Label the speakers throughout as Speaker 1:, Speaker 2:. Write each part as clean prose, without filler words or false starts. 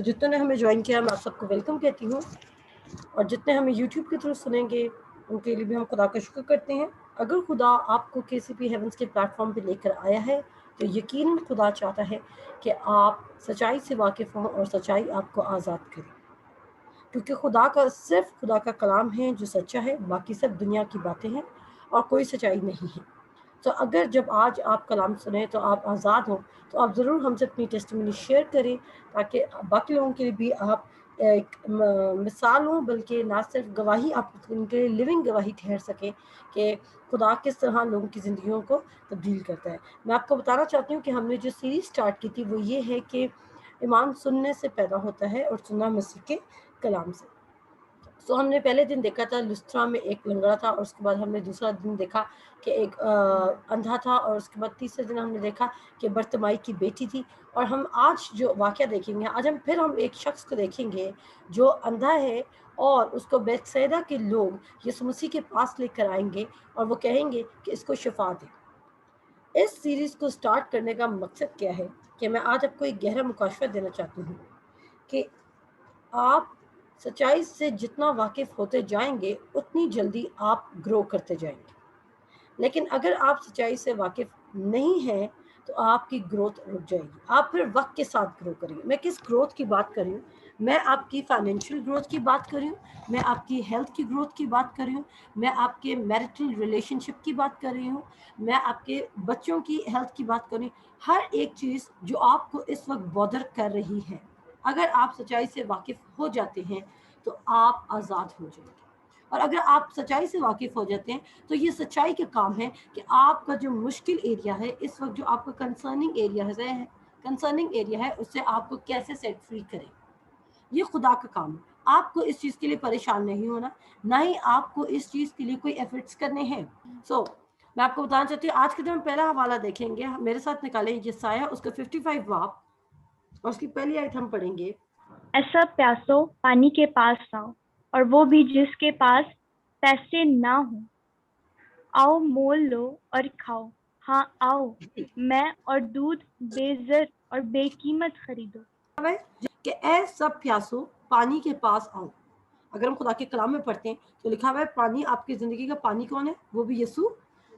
Speaker 1: तो जितने ने हमें ज्वाइन किया मैं आप सबको वेलकम कहती हूँ, और जितने हमें यूट्यूब के थ्रू सुनेंगे उनके लिए भी हम खुदा का शुक्र करते हैं। अगर खुदा आपको KCP हेवंस के प्लेटफॉर्म पे लेकर आया है तो यकीनन खुदा चाहता है कि आप सच्चाई से वाकिफ़ हों और सच्चाई आपको आज़ाद करे, क्योंकि सिर्फ खुदा का कलाम है जो सच्चा है, बाकी सब दुनिया की बातें हैं और कोई सच्चाई नहीं है। तो अगर जब आज आप कलाम सुने तो आप आज़ाद हों, तो आप ज़रूर हमसे अपनी टेस्टिमनी शेयर करें, ताकि बाकी लोगों के लिए भी आप एक मिसाल हो, बल्कि ना सिर्फ गवाही, आप उनके लिए लिविंग गवाही ठहर सकें कि खुदा किस तरह लोगों की ज़िंदगियों को तब्दील करता है। मैं आपको बताना चाहती हूँ कि हमने जो सीरीज़ स्टार्ट की थी वो ये है कि ईमान सुनने से पैदा होता है और सुनना मसीह के कलाम से। तो हमने पहले दिन देखा था लुस्त्रा में एक लंगड़ा था, और उसके बाद हमने दूसरा दिन देखा कि एक अंधा था, और उसके बाद तीसरे दिन हमने देखा कि बर्तमाई की बेटी थी। और हम आज जो वाक़या देखेंगे, आज हम एक शख्स को देखेंगे जो अंधा है, और उसको बेतसैदा के लोग यीशु मसीह के पास लेकर आएंगे और वो कहेंगे कि इसको शिफा दे। इस सीरीज़ को स्टार्ट करने का मकसद क्या है कि मैं आज आपको एक गहरा मुकाशवा देना चाहती हूँ कि आप सच्चाई से जितना वाकिफ़ होते जाएंगे उतनी जल्दी आप ग्रो करते जाएंगे। लेकिन अगर आप सच्चाई से वाकिफ़ नहीं हैं तो आपकी ग्रोथ रुक जाएगी, आप फिर वक्त के साथ ग्रो करेंगे। मैं किस ग्रोथ की बात कर रही हूँ? मैं आपकी फाइनेंशियल ग्रोथ की बात कर रही हूँ, मैं आपकी हेल्थ की ग्रोथ की बात कर रही हूँ, मैं आपके मैरिटल रिलेशनशिप की बात कर रही हूँ, मैं आपके बच्चों की हेल्थ की बात कर रही हूँ। हर एक चीज़ जो आपको इस वक्त बॉदर कर रही है, अगर आप सच्चाई से वाकिफ़ हो जाते हैं तो आप आज़ाद हो जाएंगे। और अगर आप सच्चाई से वाकिफ़ हो जाते हैं तो ये सच्चाई का काम है कि आपका जो मुश्किल एरिया है इस वक्त, जो आपका कंसर्निंग एरिया है उससे आपको कैसे सेट फ्री करें। ये खुदा का काम है। आपको इस चीज़ के लिए परेशान नहीं होना, ना ही आपको इस चीज़ के लिए कोई एफर्ट्स करने हैं। मैं आपको बताना चाहती हूँ, आज का जो हम पहला हवाला देखेंगे, मेरे साथ निकालें यसायाह उसका 55 बाब, और उसकी पहली आयत हम पढ़ेंगे।
Speaker 2: ऐसा प्यासो पानी के पास आओ, और वो भी जिसके पास पैसे ना हो। आओ मोल लो और खाओ, हाँ आओ मैं और दूध बेज़र और बेकीमत खरीदो।
Speaker 1: कि ऐ सब प्यासो पानी के पास आओ। अगर हम खुदा के कलाम में पढ़ते हैं तो लिखा हुआ है पानी, आपकी ज़िंदगी का पानी कौन है? वो भी यीशु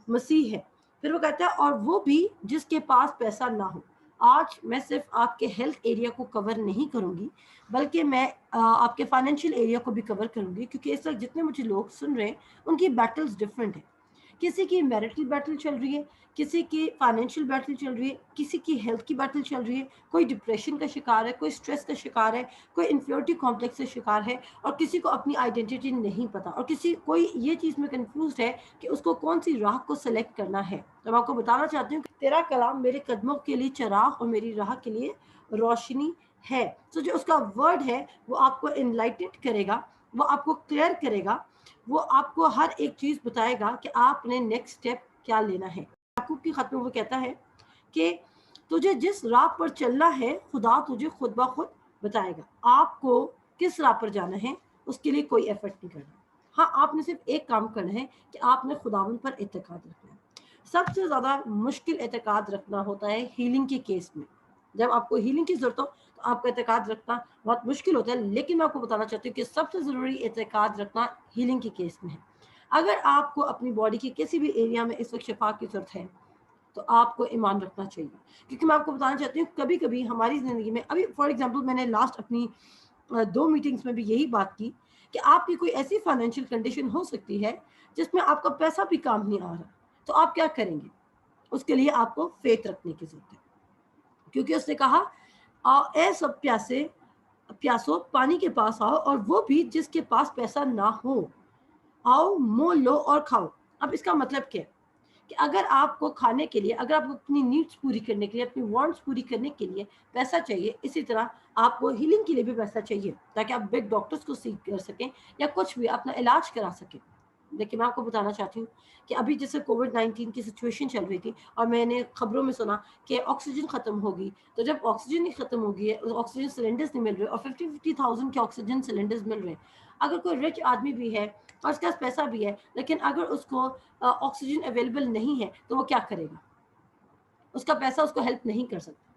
Speaker 1: मसीह है। फिर वो कहता है और वो भी जिसके पास पैसा ना हो। आज मैं सिर्फ आपके हेल्थ एरिया को कवर नहीं करूंगी, बल्कि मैं आपके फाइनेंशियल एरिया को भी कवर करूंगी, क्योंकि इस वक्त जितने मुझे लोग सुन रहे हैं उनकी बैटल्स डिफरेंट है। किसी की मैरिटल बैटल चल रही है, किसी की फाइनेंशियल बैटल चल रही है, किसी की हेल्थ की बैटल चल रही है, कोई डिप्रेशन का शिकार है, कोई स्ट्रेस का शिकार है, कोई इन्फ्योरिटी कॉम्प्लेक्स का शिकार है, और किसी को अपनी आइडेंटिटी नहीं पता, और कोई ये चीज़ में कंफ्यूज है कि उसको कौन सी राह को सेलेक्ट करना है। तो मैं आपको बताना चाहती हूँ कि तेरा कलाम मेरे कदमों के लिए चराग और मेरी राह के लिए रोशनी है। तो जो उसका वर्ड है वो आपको इनलाइटेड करेगा, वो आपको क्लियर करेगा, वो आपको हर एक चीज़ बताएगा कि आपने नेक्स्ट स्टेप क्या लेना है। याकूब की खत में वो कहता है कि तुझे जिस राह पर चलना है खुदा तुझे खुद ब खुद बताएगा। आपको किस राह पर जाना है उसके लिए कोई एफर्ट नहीं करना। हाँ, आपने सिर्फ एक काम करना है कि आपने खुदावन पर इत्तेकाद रखना है। सबसे ज़्यादा मुश्किल इत्तेकाद रखना होता है हीलिंग के केस में। जब आपको हीलिंग की ज़रूरत हो तो आपका इत्तेकाद रखना बहुत मुश्किल होता है, लेकिन मैं आपको बताना चाहती हूँ कि सबसे ज़रूरी इत्तेकाद रखना हीलिंग के केस में है। अगर आपको अपनी बॉडी के किसी भी एरिया में इस वक्त शिफा की ज़रूरत है तो आपको ईमान रखना चाहिए, क्योंकि मैं आपको बताना चाहती हूँ कभी कभी हमारी ज़िंदगी में, अभी फॉर एग्जांपल मैंने लास्ट अपनी 2 मीटिंग्स में भी यही बात की कि आपकी कोई ऐसी फाइनेंशियल कंडीशन हो सकती है जिसमें आपका पैसा भी काम नहीं आ रहा, तो आप क्या करेंगे? उसके लिए आपको फेथ रखने की ज़रूरत है, क्योंकि उसने कहा ए सब प्यासो पानी के पास आओ, और वो भी जिसके पास पैसा ना हो। आओ मोल लो और खाओ। अब इसका मतलब क्या है कि अगर आपको खाने के लिए, अगर आपको अपनी नीड्स पूरी करने के लिए, अपनी वांट्स पूरी करने के लिए पैसा चाहिए, इसी तरह आपको हीलिंग के लिए भी पैसा चाहिए, ताकि आप बिग डॉक्टर्स को सीख कर सकें या कुछ भी अपना इलाज करा सकें। लेकिन मैं आपको बताना चाहती हूँ कि अभी जैसे कोविड-19 की सिचुएशन चल रही थी और मैंने खबरों में सुना कि ऑक्सीजन ख़त्म होगी, तो जब ऑक्सीजन ही ख़त्म हो गई है, ऑक्सीजन सिलेंडर्स नहीं मिल रहे और 50,000 के ऑक्सीजन सिलेंडर्स मिल रहे हैं। अगर कोई रिच आदमी भी है और उसके पास पैसा भी है, लेकिन अगर उसको ऑक्सीजन अवेलेबल नहीं है तो वो क्या करेगा? उसका पैसा उसको हेल्प नहीं कर सकता।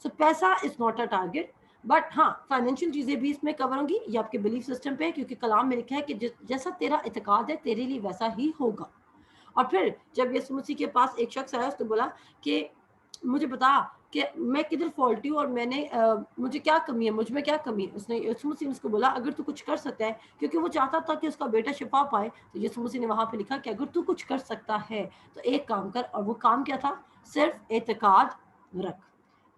Speaker 1: सो पैसा is not a target. But हाँ फाइनेंशियल चीज़ें भी इसमें कवर होंगी, ये आपके बिलीफ सिस्टम पे है, क्योंकि कलाम में लिखा है कि जैसा तेरा इत्तेकाद है तेरे लिए वैसा ही होगा। और फिर जब यीशु मसीह के पास एक शख्स आया, उसने बोला कि मुझे बता कि मैं किधर फॉल्टी हूँ और मुझे क्या कमी है, मुझ में क्या कमी है। उसने यीशु मसीह ने उसको बोला अगर तू कुछ कर सकता है, क्योंकि वो चाहता था कि उसका बेटा शिफा पाए। तो यीशु मसीह ने वहाँ पे लिखा कि अगर तू कुछ कर सकता है तो एक काम कर, और वो काम क्या था? सिर्फ एतकाद रख।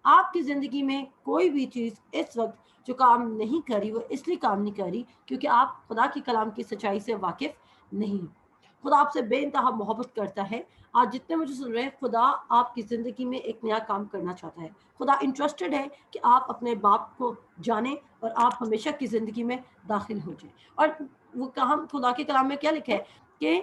Speaker 1: आपकी ज़िंदगी में कोई भी चीज़ इस वक्त जो काम नहीं करी, वो इसलिए काम नहीं करी क्योंकि आप खुदा की कलाम की सच्चाई से वाकिफ नहीं। खुदा आपसे बेइंतहा मोहब्बत करता है। आज जितने मुझे सुन रहे हैं, खुदा आपकी ज़िंदगी में एक नया काम करना चाहता है। खुदा इंटरेस्टेड है कि आप अपने बाप को जानें और आप हमेशा की ज़िंदगी में दाखिल हो जाएं। और वो काम खुदा के कलाम में क्या लिखा है कि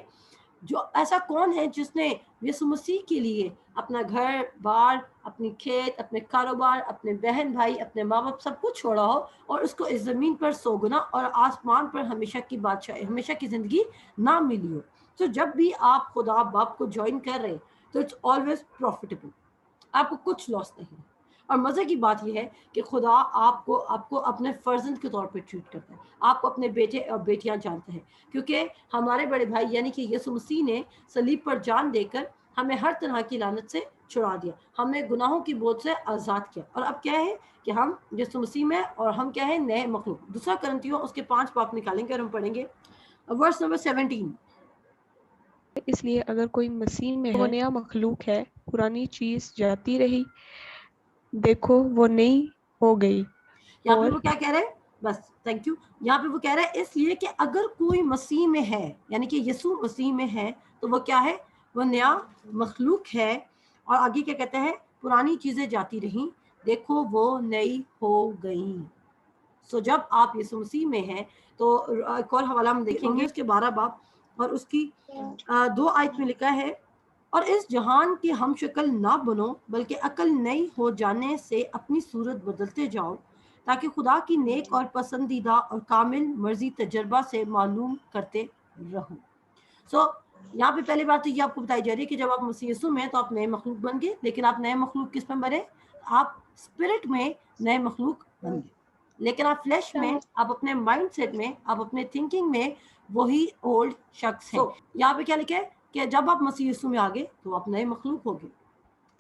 Speaker 1: जो ऐसा कौन है जिसने यीशु मसीह के लिए अपना घर बार, अपनी खेत, अपने कारोबार, अपने बहन भाई, अपने माँ बाप सब कुछ छोड़ा हो और उसको इस ज़मीन पर 100 गुना और आसमान पर हमेशा की बादशाही, हमेशा की ज़िंदगी ना मिली हो। तो जब भी आप खुदा बाप को ज्वाइन कर रहे हैं तो इट्स ऑलवेज प्रॉफिटेबल, आपको कुछ लॉस नहीं। और मज़े की बात यह है कि खुदा आपको आपको अपने फर्जंद के तौर पे ट्रीट करता है, आपको अपने बेटे और बेटियां जानते हैं, क्योंकि हमारे बड़े भाई यानी कि यीशु मसीह ने सलीब पर जान देकर हमें हर तरह की लानत से छुड़ा दिया, हमें गुनाहों की बोझ से आज़ाद किया। और अब क्या है कि हम यीशु मसीह में और हम क्या है? नए मखलूक। दूसरा करंथियों उसके 5 बाब निकालेंगे और हम पढ़ेंगे वर्स नंबर 17।
Speaker 3: इसलिए अगर कोई मसीह में है, वो नया मखलूक है, पुरानी चीज जाती रही, देखो वो नई हो गई।
Speaker 1: यहाँ पे
Speaker 3: और
Speaker 1: वो क्या कह रहे हैं? बस थैंक यू। यहाँ पे वो कह रहा है इसलिए कि अगर कोई मसीह में है, यानी कि यीशु मसीह में है, तो वो क्या है? वो नया मखलूक है। और आगे क्या कहते हैं? पुरानी चीजें जाती रहीं, देखो वो नई हो गई। सो जब आप यीशु मसीह में हैं तो एक और हवाला हम देखेंगे उसके 12 बाब और उसकी 2 आयत में लिखा है, और इस जहान की हम शक्ल ना बनो बल्कि अकल नई हो जाने से अपनी सूरत बदलते जाओ, ताकि खुदा की नेक और पसंदीदा और कामिल मर्जी तजर्बा से मालूम करते रहो। सो यहाँ पे पहली बात तो ये आपको बताई जा रही है कि जब आप मसीह यीशु में हैं तो आप नए मखलूक बन गए। लेकिन आप नए मखलूक किस में बने? आप स्पिरिट में नए मखलूक बन गए, लेकिन आप फ्लैश में, आप अपने माइंड सेट में, आप अपने थिंकिंग में वही ओल्ड शख्स हैं। यहाँ पे क्या लिखा है कि जब आप मसीह यीशु में आ गए तो आप नए मखलूक हो गए,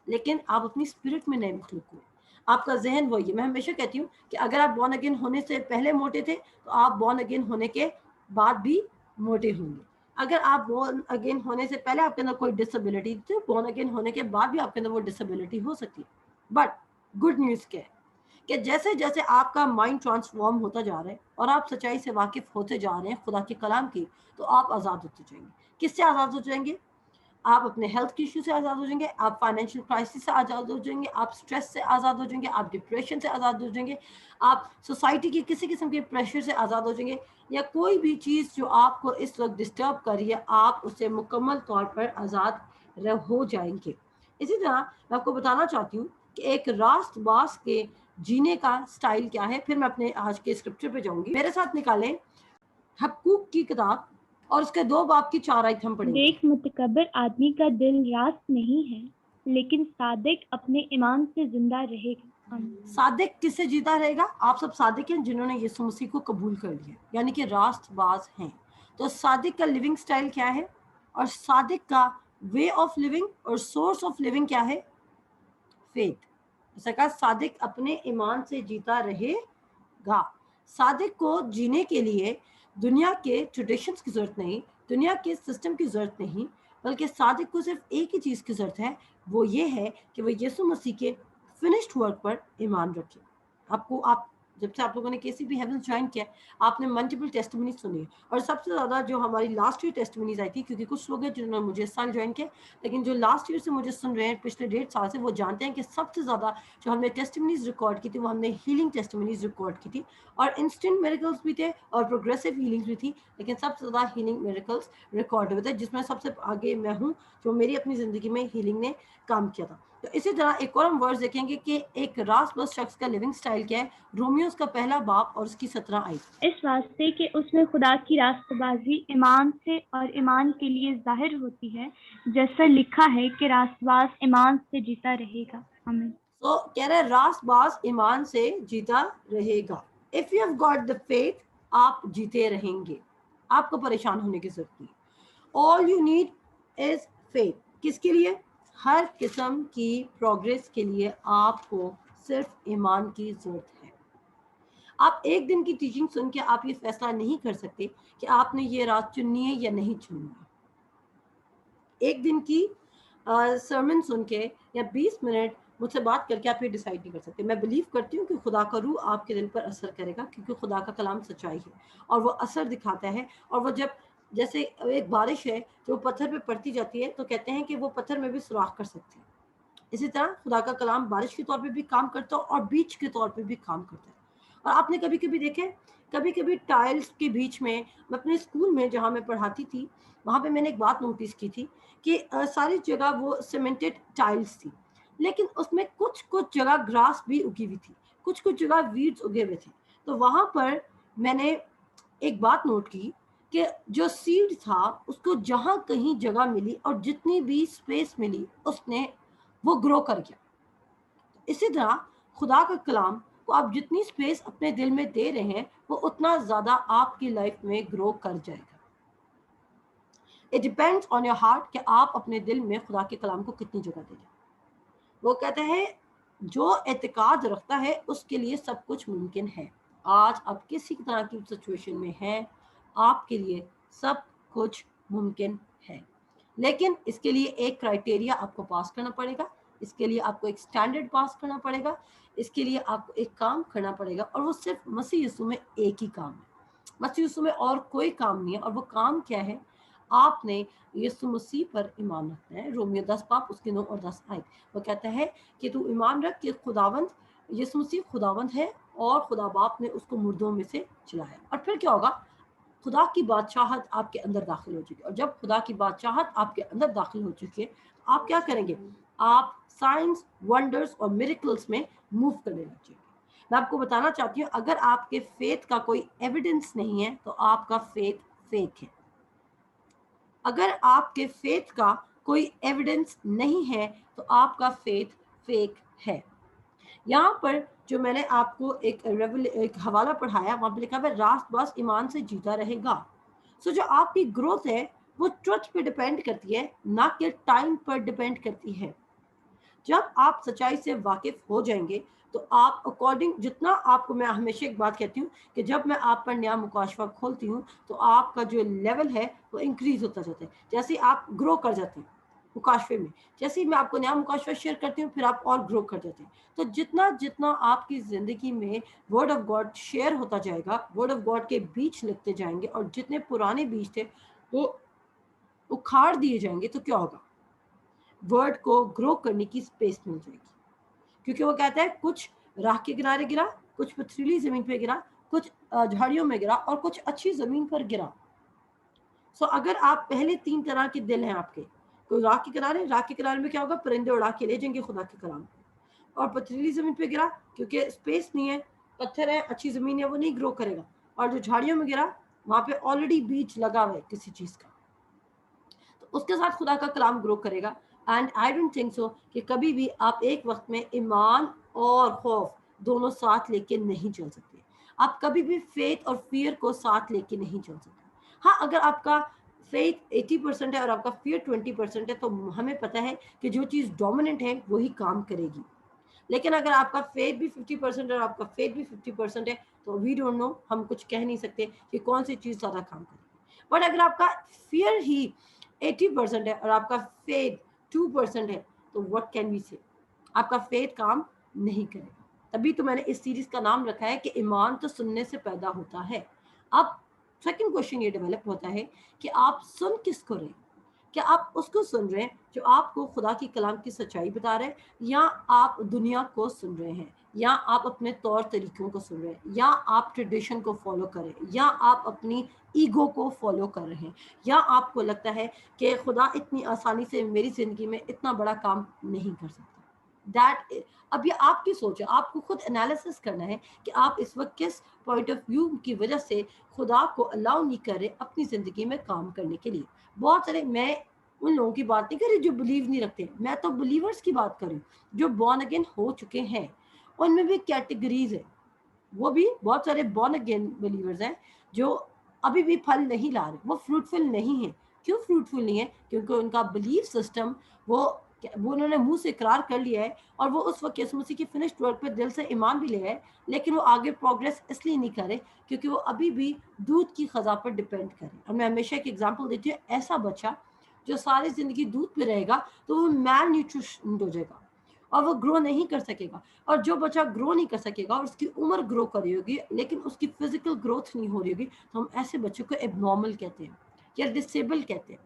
Speaker 1: लेकिन आप अपनी स्पिरिट में नए मखलूक हो। आपका जहन वही है। मैं हमेशा कहती हूँ कि अगर आप बॉर्न अगेन होने से पहले मोटे थे तो आप बॉर्न अगेन होने के बाद भी मोटे होंगे। अगर आप बॉर्न अगेन होने से पहले आपके अंदर कोई डिसेबिलिटी थी, बॉर्न अगेन होने के बाद भी आपके अंदर वो डिसेबिलिटी हो सकती है। बट गुड न्यूज़ क्या है कि जैसे जैसे आपका माइंड ट्रांसफॉर्म होता जा रहा है और आप सच्चाई से वाकिफ होते जा रहे हैं खुदा के कलाम की, तो आप आज़ाद होते जाएंगे। किससे आज़ाद हो जाएंगे? आप अपने हेल्थ के इश्यू से आज़ाद हो जाएंगे, आप फाइनेंशियल क्राइसिस से आज़ाद हो जाएंगे, आप स्ट्रेस से आज़ाद हो जाएंगे, आप डिप्रेशन से आज़ाद हो जाएंगे, आप सोसाइटी की किसी किस्म के प्रेशर से आज़ाद हो जाएंगे, या कोई भी चीज़ जो आपको इस वक्त डिस्टर्ब कर रही है आप उससे मुकम्मल तौर पर आज़ाद हो जाएंगे। इसी तरह मैं आपको बताना चाहती हूँ कि एक रास्तबाज के जीने का स्टाइल क्या है। फिर मैं अपने आज के स्क्रिप्चर पे जाऊंगी। मेरे साथ निकालें हबक्कूक की किताब और उसके 2 बाब की 4 आयत हम पढ़ेंगे।
Speaker 2: देख, मुतकब्बिर आदमी का दिल रास्त नहीं है, लेकिन सादिक अपने ईमान से जिंदा रहेगा।
Speaker 1: सादिक किससे जीता रहेगा? आप सब सादिक हैं जिन्होंने यीशु मसीह को कबूल कर लिया, यानी कि रास्तबाज हैं। तो सादिक का लिविंग स्टाइल क्या है और सादिक का वे ऑफ लिविंग और सोर्स ऑफ लिविंग क्या है? फेथ। जैसा कहा सादिक अपने ईमान से जीता रहेगा। सादिक को जीने के लिए दुनिया के ट्रेडिशंस की जरूरत नहीं, दुनिया के सिस्टम की जरूरत नहीं, बल्कि सादिक को सिर्फ एक ही चीज़ की जरूरत है, वो ये है कि वो यीशु मसीह के फिनिश्ड वर्क पर ईमान रखे। आप जब से आप लोगों ने केसीपी हेवन ज्वाइन किया, आपने मल्टीपल टेस्टिमनी सुनी, और सबसे ज़्यादा जो हमारी लास्ट ईयर टेस्टिमनीज आई थी, क्योंकि कुछ लोग हैं जिन्होंने मुझे इस साल ज्वाइन किया, लेकिन जो लास्ट ईयर से मुझे सुन रहे हैं पिछले 1.5 साल से, वो जानते हैं कि सबसे ज़्यादा जो हमने टेस्टिमनीज रिकॉर्ड की थी वो हमने हीलिंग टेस्टिमनीज रिकॉर्ड की थी। और इंस्टेंट मिरेकल्स भी थे और प्रोग्रेसिव हीलिंग्स भी थी, लेकिन सबसे ज़्यादा हीलिंग मिरेकल्स रिकॉर्ड हुए थे, जिसमें सबसे आगे मैं हूँ, जो मेरी अपनी ज़िंदगी में हीलिंग ने काम किया था। तो इसी तरह एक और हम वर्ड्स देखेंगे कि एक रास्तबस शख्स का लिविंग स्टाइल क्या है। रोमियोस का पहला बाब और उसकी 17 आयत।
Speaker 2: इस वास्ते कि उसमें खुदा की रास्तबाजी ईमान से और ईमान के लिए जाहिर होती है, जैसा लिखा है कि रास्तबाज ईमान से जीता रहेगा। आमीन।
Speaker 1: So कह रहे हैं रास बास ईमान से जीता रहेगा. If you have got the faith, आप जीते रहेंगे, आपको परेशान होने की जरूरत नहीं. All you need is faith. किसके लिए? हर किस्म की प्रोग्रेस के लिए आपको सिर्फ ईमान की जरूरत है. आप एक दिन की टीचिंग सुन के आप ये फैसला नहीं कर सकते कि आपने ये रात चुननी है या नहीं चुननी है. एक दिन की सरमन सुन के या 20 मिनट मुझसे बात करके आप ये डिसाइड नहीं कर सकते. मैं बिलीव करती हूँ कि खुदा का रूह आपके दिल पर असर करेगा, क्योंकि खुदा का कलाम सच्चाई है और वो असर दिखाता है. और वो जब जैसे एक बारिश है जो पत्थर पे पड़ती जाती है तो कहते हैं कि वो पत्थर में भी सुराख कर सकते हैं. इसी तरह खुदा का कलाम बारिश के तौर पे भी काम करता है और बीज के तौर पे भी काम करता है. और आपने कभी कभी देखे, कभी कभी टाइल्स के बीच में, मैं अपने स्कूल में जहाँ मैं पढ़ाती थी वहाँ पे मैंने एक बात नोटिस की थी कि सारी जगह वो सीमेंटेड टाइल्स थी, लेकिन उसमें कुछ कुछ जगह ग्रास भी उगी हुई थी, कुछ कुछ जगह वीड्स उगे हुए थे. तो वहाँ पर मैंने एक बात नोट की कि जो सीड था उसको जहाँ कहीं जगह मिली और जितनी भी स्पेस मिली उसने वो ग्रो कर गया. इसी तरह खुदा का कलाम को आप जितनी स्पेस अपने दिल में दे रहे हैं वो उतना ज़्यादा आपकी लाइफ में ग्रो कर जाएगा. It depends on your heart कि आप अपने दिल में खुदा के कलाम को कितनी जगह दे रहे हैं. वो कहते हैं जो एतकाद रखता है उसके लिए सब कुछ मुमकिन है. आज आप किसी तरह की सिचुएशन में हैं, आपके लिए सब कुछ मुमकिन है, लेकिन इसके लिए एक क्राइटेरिया आपको पास करना पड़ेगा. इसके लिए आपको एक स्टैंडर्ड पास करना पड़ेगा. इसके लिए आपको एक काम करना पड़ेगा और वो सिर्फ मसीह यीशु में एक ही काम है. मसीह यीशु में और कोई काम नहीं है. और वो काम क्या है? आपने यीशु मसीह पर ईमान रखना है. रोमियो 10 बाब उसके 9 और 10 आयत वो कहता है कि तू ईमान रख कि खुदावंद यीशु मसीह खुदावंद है और खुदा बाप ने उसको मुर्दों में से जिलाया. और फिर क्या होगा? खुदा की बादशाहत आपके अंदर दाखिल हो चुकी है. और जब खुदा की बादशाहत आपके अंदर दाखिल हो चुकी है तो आप क्या करेंगे? आप साइंस, वंडर्स और मिरेकल्स में मूव करने लग जाएंगे. मैं आपको बताना चाहती हूँ, अगर आपके फेथ का कोई एविडेंस नहीं है तो आपका फेथ फेक है. अगर आपके फेथ का कोई एविडेंस नहीं है तो आपका फेथ फेक है. यहाँ पर जो मैंने आपको एक हवाला पढ़ाया वहां पर लिखा है रास्त बास ईमान से जीता रहेगा. सो जो आपकी ग्रोथ है वो ट्रुथ पे डिपेंड करती है, ना कि टाइम पर डिपेंड करती है. जब आप सच्चाई से वाकिफ हो जाएंगे तो आप अकॉर्डिंग जितना आपको, मैं हमेशा एक बात कहती हूँ कि जब मैं आप पर नया मुकाशवा खोलती हूँ तो आपका जो लेवल है वो इंक्रीज होता जाता है. जैसे आप ग्रो कर जाते हैं मुकाशवे में, जैसे ही मैं आपको नया मुकाशवा शेयर करती हूँ फिर आप और ग्रो कर जाते हैं. तो जितना जितना आपकी ज़िंदगी में वर्ड ऑफ गॉड शेयर होता जाएगा, वर्ड ऑफ गॉड के बीज लगते जाएंगे और जितने पुराने बीज थे वो उखाड़ दिए जाएंगे, तो क्या होगा? वर्ड को ग्रो करने की स्पेस मिल जाएगी. क्योंकि वो कहता है कुछ राह के किनारे गिरा, कुछ पथरीली जमीन पे गिरा, कुछ झाड़ियों में गिरा और कुछ अच्छी जमीन पर गिरा. सो अगर आप पहले 3 तरह के दिल हैं आपके, कोई राह के किनारे में क्या होगा? परिंदे उड़ा के ले जाएंगे खुदा के कलाम. और पथरीली जमीन पे गिरा क्योंकि स्पेस नहीं है, पत्थर है, अच्छी जमीन है, वो नहीं ग्रो करेगा. और जो झाड़ियों में गिरा वहां पे ऑलरेडी बीज लगा हुआ है किसी चीज का, तो उसके साथ खुदा का कलाम ग्रो करेगा. And I don't think so कि कभी भी आप एक वक्त में ईमान और खौफ दोनों साथ लेके नहीं चल सकते. आप कभी भी फेथ और फियर को साथ लेके नहीं चल सकते. हाँ, अगर आपका फेथ 80% है और आपका फियर 20% है तो हमें पता है कि जो चीज़ डोमिनेंट है वही काम करेगी. लेकिन अगर आपका फेथ भी 50% है और आपका फेथ भी 50% है तो वी डोंट नो, हम कुछ कह नहीं सकते कि कौन सी चीज़ ज़्यादा काम करेगी. बट अगर आपका फियर ही 80% है और आपका फेथ 2% है तो व्हाट कैन वी से? आपका फेथ काम नहीं करेगा. तभी तो मैंने इस सीरीज का नाम रखा है कि ईमान तो सुनने से पैदा होता है. अब सेकंड क्वेश्चन ये डेवलप होता है कि आप सुन किसको रहे हैं? क्या आप उसको सुन रहे हैं जो आपको खुदा की कलाम की सच्चाई बता रहे हैं, या आप दुनिया को सुन रहे हैं, या आप अपने तौर तरीकों को सुन रहे हैं, या आप ट्रेडिशन को फॉलो करें, या आप अपनी ईगो को फॉलो कर रहे हैं, या आपको लगता है कि खुदा इतनी आसानी से मेरी ज़िंदगी में इतना बड़ा काम नहीं कर सकता. दैट अब ये आपकी सोच है. आपको खुद एनालिसिस करना है कि आप इस वक्त किस पॉइंट ऑफ व्यू की वजह से खुदा को अलाउ नहीं कर रहे अपनी ज़िंदगी में काम करने के लिए. बहुत सारे, मैं उन लोगों की बात नहीं कर रही जो बिलीव नहीं रखते, मैं तो बिलीवर्स की बात कर रही हूँ, जो बॉर्न अगेन हो चुके हैं। उनमें भी कैटेगरीज है, वो भी बहुत सारे बॉर्न अगेन बिलीवर्स हैं जो अभी भी फल नहीं ला रहे, वो फ्रूटफुल नहीं है। क्यों फ्रूटफुल नहीं है? क्योंकि उनका बिलीफ सिस्टम वो उन्होंने मुंह से इकरार कर लिया है, और वो उस वक्त यीशु मसीह की फिनिश्ड वर्क पे दिल से ईमान भी ले आए, लेकिन वो आगे प्रोग्रेस इसलिए नहीं करे क्योंकि वो अभी भी दूध की खजा पर डिपेंड करे। और मैं हमेशा एक एग्जांपल देती हूँ, ऐसा बच्चा जो सारी जिंदगी दूध पे रहेगा तो वो मैल न्यूट्रिशन हो जाएगा और वो ग्रो नहीं कर सकेगा। और जो बच्चा ग्रो नहीं कर सकेगा और उसकी उम्र ग्रो कर रही होगी लेकिन उसकी फिजिकल ग्रोथ नहीं हो रही होगी, तो हम ऐसे बच्चों को एबनॉर्मल कहते हैं या डिसेबल कहते हैं।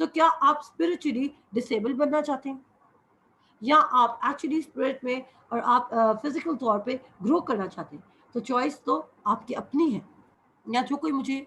Speaker 1: तो क्या आप स्पिरिचुअली डिसेबल बनना चाहते हैं, या आप एक्चुअली स्पिरिट में और आप फिजिकल तौर पे ग्रो करना चाहते हैं? तो चॉइस तो आपकी अपनी है। या जो कोई मुझे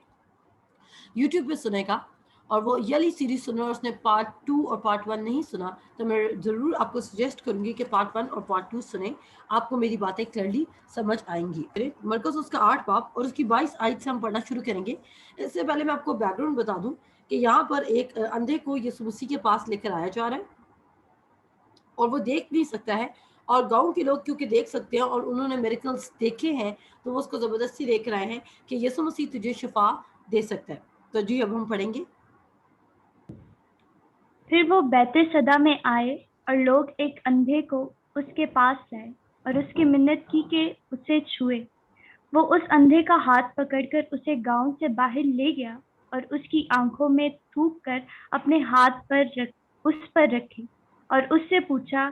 Speaker 1: यूट्यूब पे सुनेगा और वो यली सीरीज सुना और उसने पार्ट 2 और पार्ट 1 नहीं सुना, तो मैं ज़रूर आपको सजेस्ट करूंगी कि पार्ट 1 और पार्ट 2 सुने, आपको मेरी बातें क्लियरली समझ आएंगी। मरकस उसका 8 बाब और उसकी 22 आयत से हम पढ़ना शुरू करेंगे। इससे पहले मैं आपको बैकग्राउंड बता दूं कि यहाँ पर एक अंधे को यीशु मसीह के पास लेकर आया जा रहा है और वो देख नहीं सकता है, और गांव के लोग क्योंकि देख सकते हैं और उन्होंने मिरेकल्स देखे हैं तो वो उसको ज़बरदस्ती लेकर आए हैं कि यीशु मसीह तुझे शिफा दे सकता है। तो जी अब हम पढ़ेंगे।
Speaker 2: फिर वो बैतसैदा में आए और लोग एक अंधे को उसके पास लाए और उसकी मिन्नत की कि उसे छुए। वो उस अंधे का हाथ पकड़कर उसे गांव से बाहर ले गया और उसकी आंखों में थूक कर अपने हाथ पर उस पर रखे और उससे पूछा,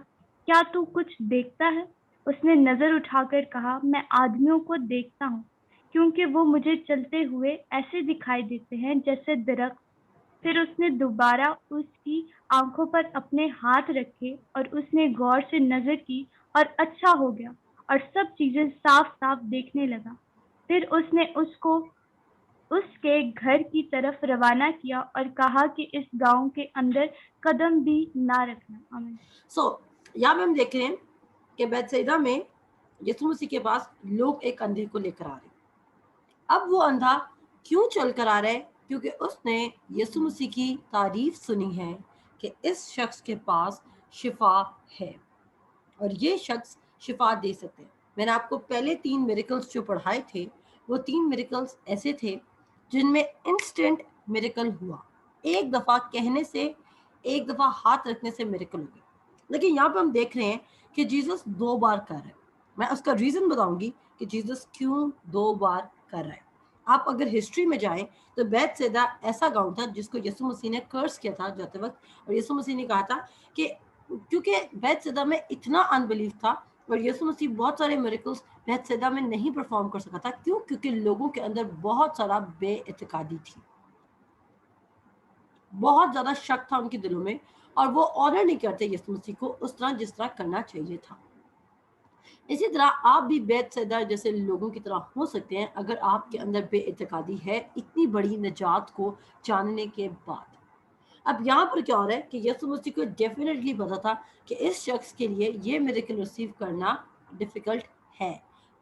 Speaker 2: क्या तू कुछ देखता है? उसने नजर उठाकर कहा, मैं आदमियों को देखता हूँ, क्योंकि वो मुझे चलते हुए ऐसे दिखाई देते हैं जैसे दरख्त। फिर उसने दोबारा उसकी आंखों पर अपने हाथ रखे और उसने गौर से नजर की और अच्छा हो गया और सब चीजें साफ साफ देखने लगा। फिर उसने उसको उसके घर की तरफ रवाना किया और कहा कि इस गांव के अंदर कदम भी ना रखना। आमीन।
Speaker 1: यहाँ पे हम देख रहे हैं कि बैतसैदा में यीशु मसीह के पास लोग एक अंधे को लेकर आ रहे हैं। अब वो अंधा क्यों चल कर आ रहा है? क्योंकि उसने यीशु मसीह की तारीफ सुनी है कि इस शख्स के पास शिफा है और ये शख्स शिफा दे सकते हैं। मैंने आपको पहले 3 मिरेकल्स जो पढ़ाए थे, वो 3 मिरेकल्स ऐसे थे जिनमें इंस्टेंट मिरेकल हुआ, एक दफा कहने से, एक दफा हाथ रखने से मिरेकल हो गया। लेकिन यहाँ पे हम देख रहे हैं कि जीसस 2 बार कर रहा है। मैं उसका रीजन बताऊंगी कि जीसस क्यों 2 बार कर रहा है। आप अगर हिस्ट्री में जाएं तो बैतसैदा ऐसा गांव था जिसको यीशु मसीह ने कर्स किया था जाते वक्त, और यीशु मसीह ने कहा था कि क्योंकि बैतसैदा में इतना अनबिलीफ था और यीशु मसीह बहुत सारे मिरेकल्स बैतसैदा में नहीं परफॉर्म कर सका था। क्यों? क्योंकि लोगों के अंदर बहुत सारा बेइत्तेकादी थी, बहुत ज्यादा शक था उनके दिलों में, और वो ऑनर नहीं करते यीशु मसीह को उस तरह जिस तरह करना चाहिए था। इसी तरह आप भी बैतसैदा जैसे लोगों की तरह हो सकते हैं अगर आपके अंदर बेइत्तेकादी है इतनी बड़ी निजात को जानने के बाद। अब यहाँ पर क्या हो रहा है कि यीशु मसीह को डेफिनेटली पता था कि इस शख्स के लिए ये मिरेकल रिसीव करना डिफिकल्ट है।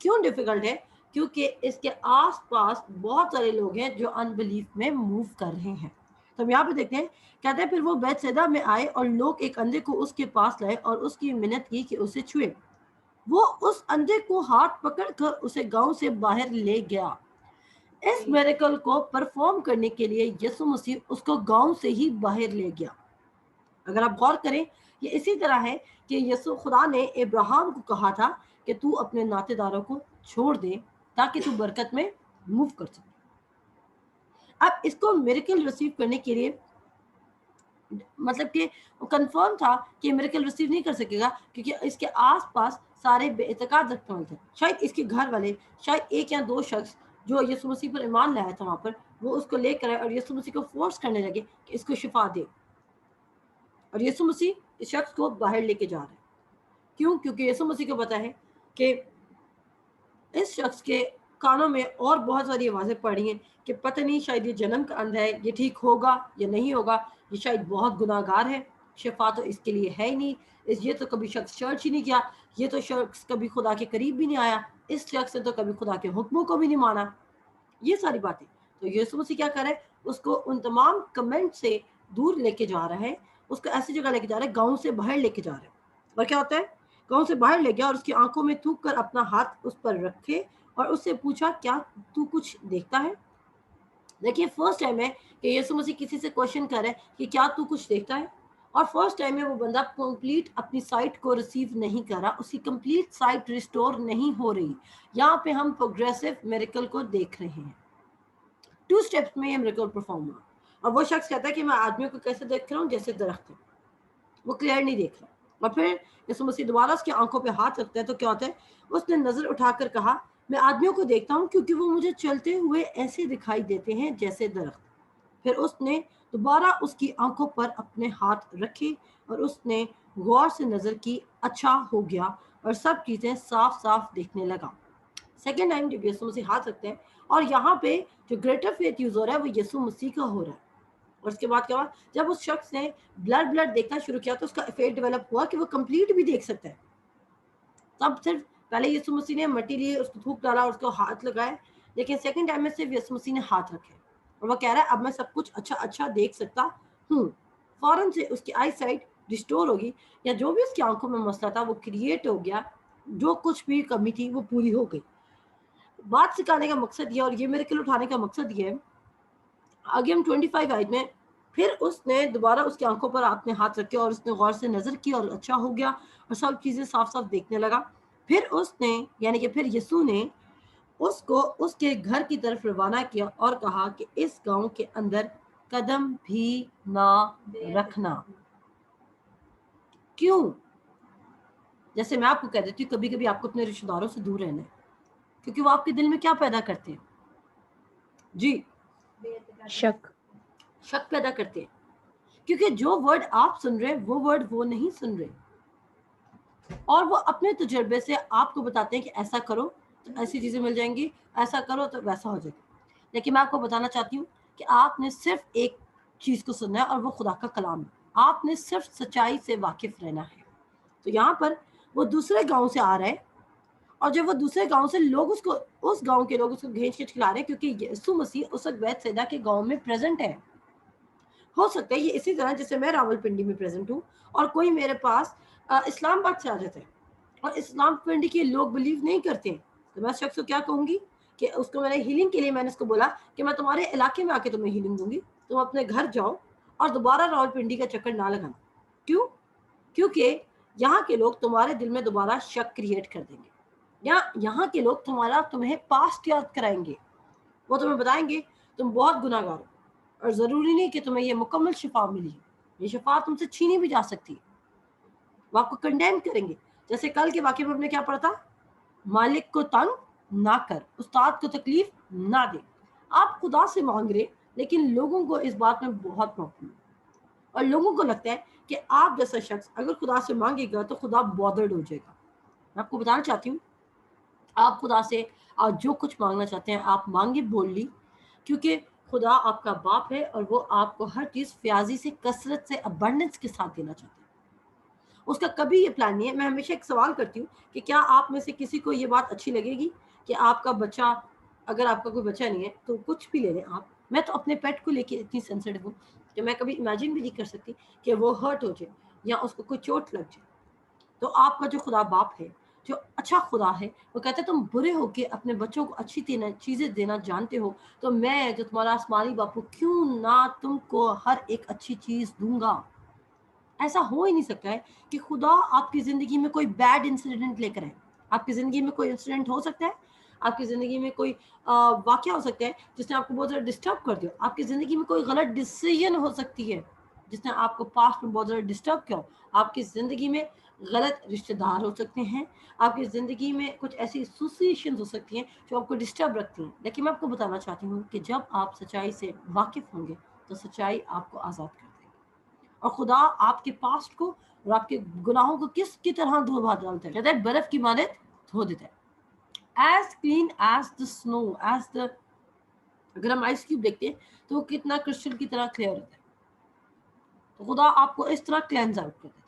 Speaker 1: क्यों डिफिकल्ट है? क्योंकि इसके आसपास बहुत सारे लोग हैं जो अनबिलीफ में मूव कर रहे हैं। तो हम यहाँ पे देखते हैं, कहते हैं फिर वो बैतसैदा में आए और लोग एक अंधे को उसके पास लाए और उसकी मिन्नत की कि उसे छुए। वो उस अंधे को हाथ पकड़कर उसे गांव से बाहर ले गया। इस मिरेकल को परफॉर्म करने के लिए यीशु मसीह उसको गांव से ही बाहर ले गया। अगर आप गौर करें, ये इसी तरह है कि यीशु खुदा ने इब्राहिम को कहा था कि तू अपने नातेदारों को छोड़ दे ताकि तू बरकत में मूव कर सके। अब इसको मिरेकल रिसीव करने के लिए मतलब कि कंफर्म था कि मिरेकल रिसीव नहीं कर सकेगा क्योंकि इसके आसपास सारे बेइत्तेकाद रखने वाले थे। शायद इसके घर वाले, शायद 1 या 2 शख्स जो यीशु मसीह पर ईमान लाया था वहां पर, वो उसको लेकर आए और यीशु मसीह को फोर्स करने लगे कि इसको शिफा दे, और यीशु मसीह इस शख्स को बाहर लेके जा रहे हैं। क्यों? क्योंकि यीशु मसीह को पता है कि इस शख्स के कानों में और बहुत सारी आवाजें पड़ रही हैं कि पता नहीं शायद ये जन्म का अंधा है, ये ठीक होगा या नहीं होगा, ये शायद बहुत गुनाहगार है, शिफा तो इसके लिए है ही नहीं, ये तो कभी शख्स चर्च ही नहीं किया, ये तो शख्स कभी खुदा के करीब भी नहीं आया, इस शख्स ने तो कभी खुदा के हुक्मों को भी नहीं माना, ये सारी बातें। तो यीशु मसीह क्या कर रहे हैं? उसको उन तमाम कमेंट से دور लेके जा रहा है, उसको ऐसी जगह लेके जा रहा है, गांव से बाहर लेके जा रहा है. और क्या होता है, गांव से बाहर ले गया और उसकी आंखों में थूक कर अपना हाथ उस पर रखे और उससे पूछा, क्या तू कुछ देखता है. देखिए फर्स्ट टाइम है कि यीशु मसीह किसी से क्वेश्चन कर रहे हैं कि क्या तू कुछ देखता है, और फर्स्ट टाइम में वो बंदा कंप्लीट अपनी साइट को रिसीव नहीं कर रहा, उसकी कंप्लीट साइट रिस्टोर नहीं हो रही. यहाँ पे हम प्रोग्रेसिव मिरेकल को देख रहे हैं. 2 स्टेप्स में ये मिरेकल परफॉर्म हुआ. और वो शख्स कहता है कि मैं आदमियों को कैसे देख रहा हूँ, जैसे दरख्त है, वो क्लियर नहीं देख रहा. और फिर यीशु मसीह दोबारा उसकी आंखों पे हाथ रखता है, तो क्या होता है, उसने नजर उठाकर कहा, मैं आदमियों को देखता हूँ क्योंकि वो मुझे चलते हुए ऐसे दिखाई देते हैं जैसे दरख्त. फिर उसने दोबारा उसकी आंखों पर अपने हाथ रखे और उसने गौर से नजर की, अच्छा हो गया और सब चीजें साफ साफ देखने लगा. सेकेंड टाइम जब यीशु मसीह हाथ रखते हैं, और यहाँ पे जो ग्रेटर फेथ यूज हो रहा है वो यीशु मसीह का हो रहा है. और उसके बाद क्या हुआ, जब उस शख्स ने ब्लड देखना शुरू किया तो उसका फेथ डेवलप हुआ कि वो कंप्लीट भी देख सकता है. तब सिर्फ पहले यीशु मसीह ने मट्टी ली, उसको थूक डाला और उसको हाथ लगाए, लेकिन सेकंड टाइम में सिर्फ यीशु मसीह ने हाथ रखे और वो कह रहा है अब मैं सब कुछ अच्छा देख सकता हूँ. फौरन से उसकी आई साइट रिस्टोर होगी, या जो भी उसकी आंखों में मसला था वो क्रिएट हो गया, जो कुछ भी कमी थी वो पूरी हो गई. बात सिखाने का मकसद ये, और ये मिरेकल उठाने का मकसद ये है. आगे हम 25 आयत में, फिर उसने दोबारा उसकी आंखों पर अपने हाथ रखे और उसने गौर से नजर की और अच्छा हो गया और सब चीजें साफ साफ देखने लगा. फिर उसने यानी कि फिर यीशु ने उसको उसके घर की तरफ रवाना किया और कहा कि इस गांव के अंदर कदम भी ना रखना. क्यों? जैसे मैं आपको कह देती हूँ, कभी कभी आपको अपने रिश्तेदारों से दूर रहना है, क्योंकि वो आपके दिल में क्या पैदा करते हैं जी, शक पैदा करते हैं. क्योंकि जो वर्ड आप सुन रहे हैं वो वर्ड वो नहीं सुन रहे, और वो अपने तजुर्बे से आपको बताते हैं कि ऐसा करो तो ऐसी चीजें मिल जाएंगी, ऐसा करो तो वैसा हो जाएगा. लेकिन मैं आपको बताना चाहती हूँ कि आपने सिर्फ एक चीज को सुनना है और वो खुदा का कलाम है. आपने सिर्फ सच्चाई से वाकिफ रहना है. तो यहाँ पर वो दूसरे गांव से आ रहा है, और जब वो दूसरे गांव से लोग उसको, उस गांव के लोग उसको घेंच के खिला रहे हैं, क्योंकि यीशु मसीह उस वक्त बैतसैदा के गांव में प्रेजेंट है. हो सकता है ये इसी तरह जैसे मैं रावलपिंडी में प्रेजेंट हूँ और कोई मेरे पास इस्लामाबाद से आ जाता है और इस्लामपिंडी के लोग बिलीव नहीं करते हैं, तो मैं शख्स को क्या कहूंगी कि उसको मैंने हीलिंग के लिए मैंने उसको बोला कि मैं तुम्हारे इलाके में आके तुम्हें हीलिंग दूंगी, तुम अपने घर जाओ और दोबारा रावलपिंडी का चक्कर ना लगाना. क्यों? क्योंकि यहाँ के लोग तुम्हारे दिल में दोबारा शक क्रिएट कर देंगे, या यहाँ के लोग तुम्हें पास्ट याद कराएंगे. वो तुम्हें बताएंगे तुम बहुत गुनाहगार हो और जरूरी नहीं कि तुम्हें ये मुकम्मल शिफा मिली, ये शिफा तुमसे छीनी भी जा सकती है. वो आपको कंडेम करेंगे. जैसे कल के वाक्य में हमने क्या पढ़ा था, मालिक को तंग ना कर, उस्ताद को तकलीफ ना दे. आप खुदा से मांग रहे, लेकिन लोगों को इस बात में बहुत प्रॉब्लम है, और लोगों को लगता है कि आप जैसा शख्स अगर खुदा से मांगेगा तो खुदा बॉदर्ड हो जाएगा. मैं आपको बताना चाहती हूँ, आप खुदा से आप जो कुछ मांगना चाहते हैं आप मांगे बोल्डली, क्योंकि खुदा आपका बाप है और वो आपको हर चीज फ्याजी से, कसरत से, अबंडेंस के साथ देना चाहता है. उसका कभी ये प्लान नहीं है. मैं हमेशा एक सवाल करती हूँ कि क्या आप में से किसी को ये बात अच्छी लगेगी कि आपका बच्चा, अगर आपका कोई बच्चा नहीं है तो कुछ भी ले लें आप. मैं तो अपने पेट को लेके इतनी सेंसिटिव हूँ कि मैं कभी इमेजिन भी नहीं कर सकती कि वो हर्ट हो जाए या उसको कोई चोट लग जाए. तो आपका जो खुदा बाप है, जो अच्छा खुदा है, वो कहते हैं तुम बुरे होके अपने बच्चों को अच्छी चीजें देना जानते हो, तो मैं जो तुम्हारा आसमानी बापू क्यों ना तुमको हर एक अच्छी चीज दूंगा. ऐसा हो ही नहीं सकता है कि खुदा आपकी जिंदगी में कोई बैड इंसिडेंट लेकर आए. आपकी जिंदगी में कोई इंसिडेंट हो सकता है, आपकी जिंदगी में कोई वाक्य हो सकता है जिसने आपको बहुत ज़्यादा डिस्टर्ब कर दिया. आपकी जिंदगी में कोई गलत डिसीजन हो सकती है जिसने आपको पास्ट में बहुत ज़्यादा डिस्टर्ब किया. आपकी जिंदगी में गलत रिश्तेदार हो सकते हैं, आपकी ज़िंदगी में कुछ ऐसी एसोसिएशन हो सकती हैं जो आपको डिस्टर्ब रखती हैं. लेकिन मैं आपको बताना चाहती हूँ कि जब आप सच्चाई से वाकिफ होंगे तो सच्चाई आपको आज़ाद कर देगी, और खुदा आपके पास्ट को और आपके गुनाहों को किसकी तरह धो डालता है. कहता है बर्फ की मानद धो देता है, as clean as the snow, as the, अगर हम आइस क्यूब देखते हैं तो वो कितना क्रिस्टल की तरह क्लियर होता है. तो खुदा आपको इस तरह क्लेंस आउट कर देता है.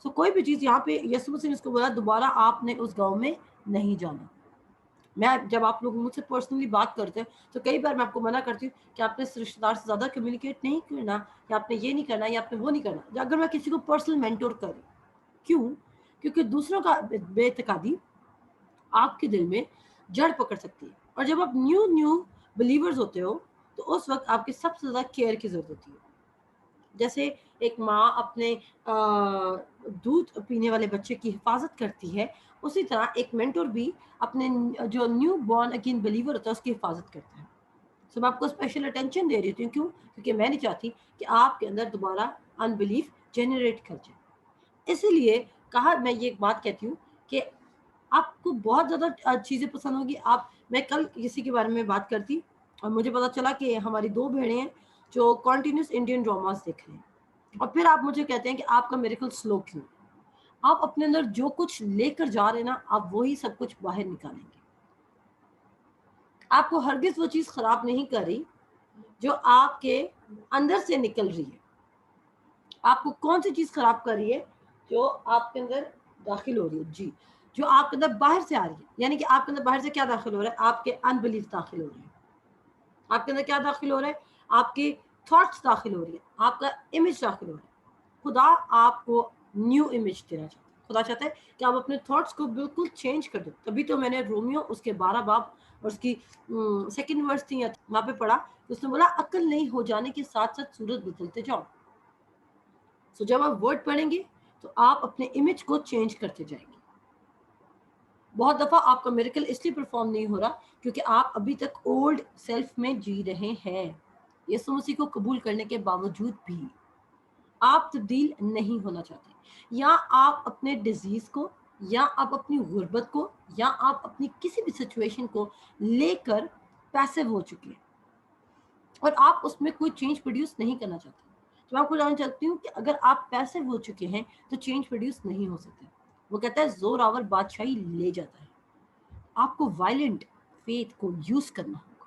Speaker 1: सो कोई भी चीज यहाँ पे यीशु मसीह ने इसको बोला दोबारा आपने उस गांव में नहीं जाना. میں جب آپ لوگ مجھ سے پرسنلی بات کرتے ہیں تو کئی بار میں آپ کو منع کرتی ہوں کہ آپ نے اس رشتے دار سے زیادہ کمیونیکیٹ نہیں کرنا، یا آپ نے یہ نہیں کرنا، یا آپ نے وہ نہیں کرنا، اگر میں کسی کو پرسنل مینٹور کروں. کیوں؟ کیونکہ دوسروں کا بے اعتقادی آپ کے دل میں جڑ پکڑ سکتی ہے، اور جب آپ نیو بلیورز ہوتے ہو تو اس وقت آپ کی سب سے زیادہ کیئر کی ضرورت ہوتی ہے. جیسے ایک ماں اپنے دودھ پینے والے بچے کی حفاظت کرتی ہے، اسی طرح ایک مینٹور بھی اپنے جو نیو بورن اگین بلیور ہوتا ہے اس کی حفاظت کرتا ہے. سو میں آپ کو اسپیشل اٹینشن دے رہی ہوں. کیوں؟ کیونکہ میں نہیں چاہتی کہ آپ کے اندر دوبارہ انبلیف جنریٹ کر جائے. اسی لیے کہا، میں یہ بات کہتی ہوں کہ آپ کو بہت زیادہ چیزیں پسند ہوگی. میں کل کسی کے بارے میں بات کرتی اور مجھے پتا چلا کہ ہماری 2 بہنیں ہیں جو کنٹینیوس انڈین ڈراماز دیکھ رہے ہیں، اور پھر آپ مجھے کہتے ہیں کہ آپ کا میریکل سلو کیوں؟ آپ اپنے اندر جو کچھ لے کر جا رہے ہیں نا، آپ وہی سب کچھ باہر نکالیں گے. آپ کو ہرگز وہ چیز خراب نہیں کر رہی جو آپ کے اندر سے نکل رہی ہے. آپ کو کون سی چیز خراب کر رہی ہے؟ جو آپ کے اندر داخل ہو رہی ہے. جی، جو آپ کے اندر باہر سے آ رہی ہے. یعنی کہ آپ کے اندر باہر سے کیا داخل ہو رہا ہے؟ آپ کے انبلیف داخل ہو رہے ہیں. آپ کے اندر کیا داخل ہو رہا ہے؟ آپ کی تھاٹس داخل ہو رہی ہے، آپ کا امیج داخل ہو رہا ہے. خدا آپ کو نیو امیج دینا چاہتا ہے. خدا چاہتا ہے کہ آپ اپنے تھاٹس کو بالکل چینج کر دو. تبھی تو میں نے رومیو اس کے 12 باب اور اس کی سیکنڈ ورس تھی وہاں پہ پڑھا، اس نے بولا عقل نہیں ہو جانے کے ساتھ ساتھ صورت بدلتے جاؤ. سو جب آپ ورڈ پڑھیں گے تو آپ اپنے امیج کو چینج کرتے جائیں گے. بہت دفعہ آپ کا میریکل اس لیے پرفارم نہیں ہو رہا کیونکہ آپ ابھی تک اولڈ سیلف میں جی رہے ہیں. یسوع مسیح کو قبول کرنے کے باوجود بھی آپ تبدیل نہیں ہونا چاہتے، یا آپ اپنے ڈیزیز کو، یا آپ اپنی غربت کو، یا آپ اپنی کسی بھی سچویشن کو لے کر پیسو ہو چکے ہیں اور آپ اس میں کوئی چینج پروڈیوس نہیں کرنا چاہتے. تو میں آپ کو جاننا چاہتی ہوں کہ اگر آپ پیسے ہو چکے ہیں تو چینج پروڈیوس نہیں ہو سکتے. وہ کہتا ہے زور آور بادشاہی لے جاتا ہے. آپ کو وائلنٹ فیتھ کو یوز کرنا ہوگا.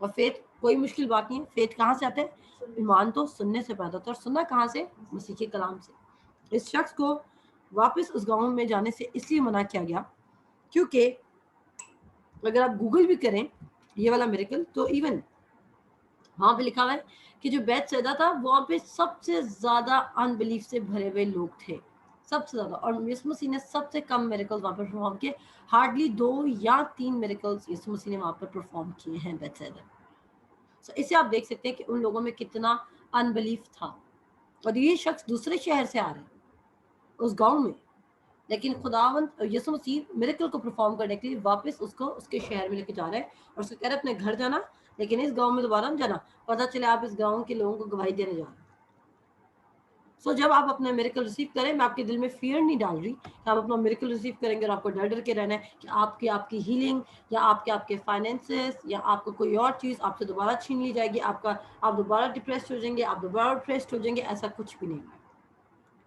Speaker 1: اور فیتھ کوئی مشکل بات نہیں ہے. فیتھ کہاں سے آتا ہے؟ ایمان تو سننے سے پیدا ہوتا ہے، اور سننا کہاں سے؟ مسیح کے کلام سے. اس شخص کو واپس اس گاؤں میں جانے سے اس لیے منع کیا گیا کیونکہ اگر آپ گوگل بھی کریں یہ والا میریکل تو ایون وہاں پہ لکھا ہوا ہے کہ جو بیت سیدہ تھا وہاں پہ سب سے زیادہ ان بلیف سے بھرے ہوئے لوگ تھے، سب سے زیادہ. اور یسوع مسیح نے سب سے کم میریکل وہاں پر پرفارم کیے. ہارڈلی 2 یا 3 میریکلز یسوع مسیح نے وہاں پر پرفارم کیے ہیں بیت سیدہ. اسے آپ دیکھ سکتے ہیں کہ ان لوگوں میں کتنا ان بلیف تھا. اور یہ شخص دوسرے شہر سے آ رہے ہیں اس گاؤں میں، لیکن خداوند یسوع مسیح میریکل کو پرفارم کرنے کے لیے واپس اس کو اس کے شہر میں لے کے جا رہے ہیں، اور اس کو کہہ رہے ہیں اپنے گھر جانا، لیکن اس گاؤں میں دوبارہ نہ جانا، پتہ چلے آپ اس گاؤں کے لوگوں کو گواہی دینے جا رہے ہیں. سو جب آپ اپنا میریکل ریسیو کریں، میں آپ کے دل میں فیئر نہیں ڈال رہی کہ آپ اپنا میریکل ریسیو کریں گے اور آپ کو ڈر ڈر کے رہنا ہے کہ آپ کی ہیلنگ یا آپ کے فائنینسز یا آپ کو کوئی اور چیز آپ سے دوبارہ چھین لی جائے گی، آپ دوبارہ ڈپریسڈ ہو جائیں گے، آپ دوبارہ ڈپریسڈ ہو جائیں گے. ایسا کچھ بھی نہیں ہے.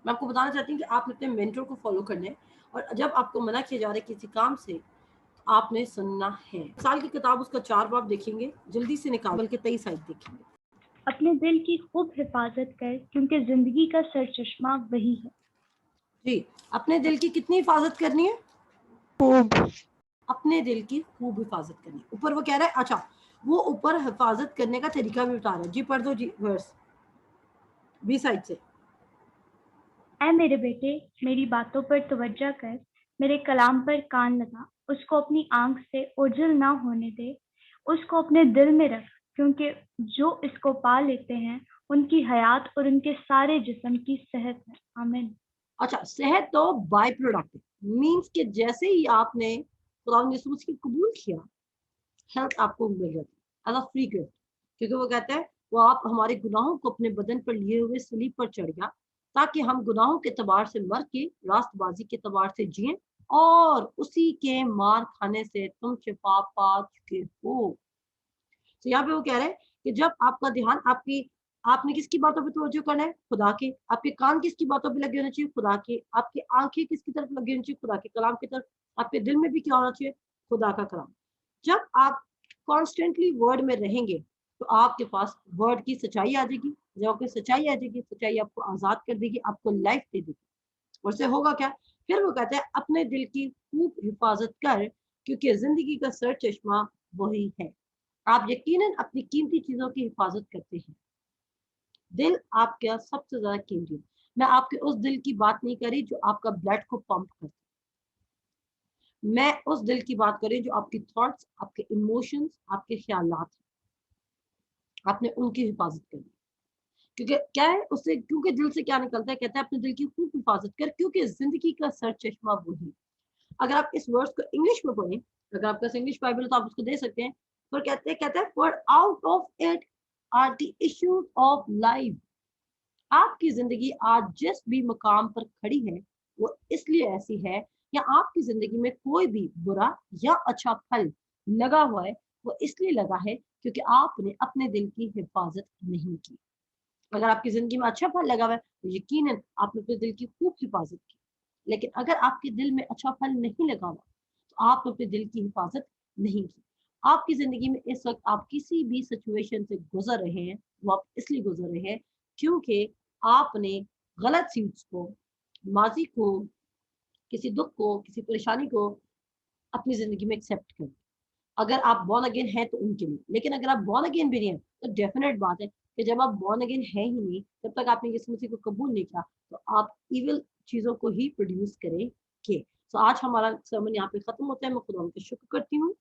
Speaker 1: میں آپ کو بتانا چاہتی ہوں کہ آپ نے اپنے مینٹر کو فالو کرنا ہے، اور جب آپ کو منع کیا جا رہا ہے کسی کام سے تو آپ نے سننا ہے. سال کی کتاب اس کا 4 باب دیکھیں گے، جلدی سے نکال، بلکہ 23 آیت دیکھیں گے.
Speaker 2: اپنے دل کی خوب حفاظت کر کیونکہ زندگی کا سرچشمہ وہی ہے.
Speaker 1: جی، اپنے دل کی کتنی حفاظت کرنی ہے؟
Speaker 3: خوب.
Speaker 1: اپنے دل کی خوب حفاظت کرنی. اوپر وہ کہہ رہا ہے، اچھا وہ اوپر حفاظت کرنے کا طریقہ بھی بتا رہا ہے. جی پڑھ دو جی ورس 20 آیت سے.
Speaker 2: اے میرے بیٹے میری باتوں پر توجہ کر، میرے کلام پر کان لگا، اس کو اپنی آنکھ سے اوجھل نہ ہونے دے، اس کو اپنے دل میں رکھ، کیونکہ جو اس کو پا لیتے ہیں ان کی حیات اور ان کے سارے جسم کی صحت ہے. آمین.
Speaker 1: اچھا، صحت تو بائی پروڈکٹ مینس کہ جیسے ہی آپ نے خدا یسوع مسیح کو قبول کیا، ہیلتھ آپ کو مل جاتی ہے ایز اے فری گفٹ. کیونکہ وہ کہتا ہے وہ آپ ہمارے گناہوں کو اپنے بدن پر لیے ہوئے صلیب پر چڑھ گیا تاکہ ہم گناہوں کے اعتبار سے مر کے راست بازی کے اعتبار سے جئیں، اور اسی کے مار کھانے سے تم شفا پا چکے ہو. تو یہاں پہ وہ کہہ رہے ہیں کہ جب آپ کا دھیان آپ نے کس کی باتوں پہ توجہ کرنا ہے؟ خدا کے. آپ کے کان کس کی باتوں پہ لگے ہونے چاہیے؟ خدا کے. آپ کی آنکھیں کس کی طرف لگی ہونی چاہیے؟ خدا کے کلام کی طرف. آپ کے دل میں بھی کیا ہونا چاہیے؟ خدا کا کلام. جب آپ کانسٹینٹلی ورڈ میں رہیں گے تو آپ کے پاس ورڈ کی سچائی آ جائے گی. جب آپ کی سچائی آ جائے گی، سچائی آپ کو آزاد کر دے گی، آپ کو لائف دے دے گی. اور سے ہوگا کیا؟ پھر وہ کہتا ہے اپنے دل کی خوب حفاظت کر क्योंकि जिंदगी का सर चश्मा वही है। आप यकीनन अपनी कीमती चीजों की हिफाजत करते हैं। दिल आपका सबसे ज्यादा कीमती है। मैं आपके उस दिल की बात नहीं करी जो आपका ब्लड को पंप करता है। मैं उस दिल की बात करी जो आपकी थॉट्स, आपके इमोशंस, आपके ख्यालात, आपने उनकी हिफाजत करनी। क्योंकि क्या है उससे, क्योंकि दिल से क्या निकलता है, कहता है अपने दिल की खूब हिफाजत कर, क्योंकि जिंदगी का सर चश्मा वही। अगर आप इस वर्ड्स को इंग्लिश में पढ़ें, अगर आपके पास इंग्लिश बाइबल है तो आप उसको दे सकते हैं। पर कहते हैं for out of it are the issues of life. आपकी जिंदगी आज जिस भी मकाम पर खड़ी है वो इसलिए ऐसी है, या आपकी जिंदगी में कोई भी बुरा या अच्छा फल लगा हुआ है वो इसलिए लगा है क्योंकि आपने अपने दिल की हिफाजत नहीं की। अगर आपकी जिंदगी में अच्छा फल लगा हुआ है तो यकीनन आपने अपने दिल की खूब हिफाजत की। लेकिन अगर आपके दिल में अच्छा फल नहीं लगा हुआ तो आपने अपने दिल की हिफाजत नहीं की। आपकी जिंदगी में इस वक्त आप किसी भी सिचुएशन से गुजर रहे हैं, वो आप इसलिए गुजर रहे हैं क्योंकि आपने गलत सीड्स को, माजी को, किसी दुख को, किसी परेशानी को अपनी जिंदगी में एक्सेप्ट कर। अगर आप बॉर्न अगेन हैं तो उनके लिए, लेकिन अगर आप बॉर्न अगेन भी नहीं है तो डेफिनेट बात है कि जब आप बॉर्न अगेन है ही नहीं, जब तक आपने यीशु मसीह को कबूल नहीं किया तो आप इविल चीजों को ही प्रोड्यूस करेंगे। तो आज हमारा सर्मन यहाँ पे खत्म होता है। मैं खुदा का शुक्र करती हूँ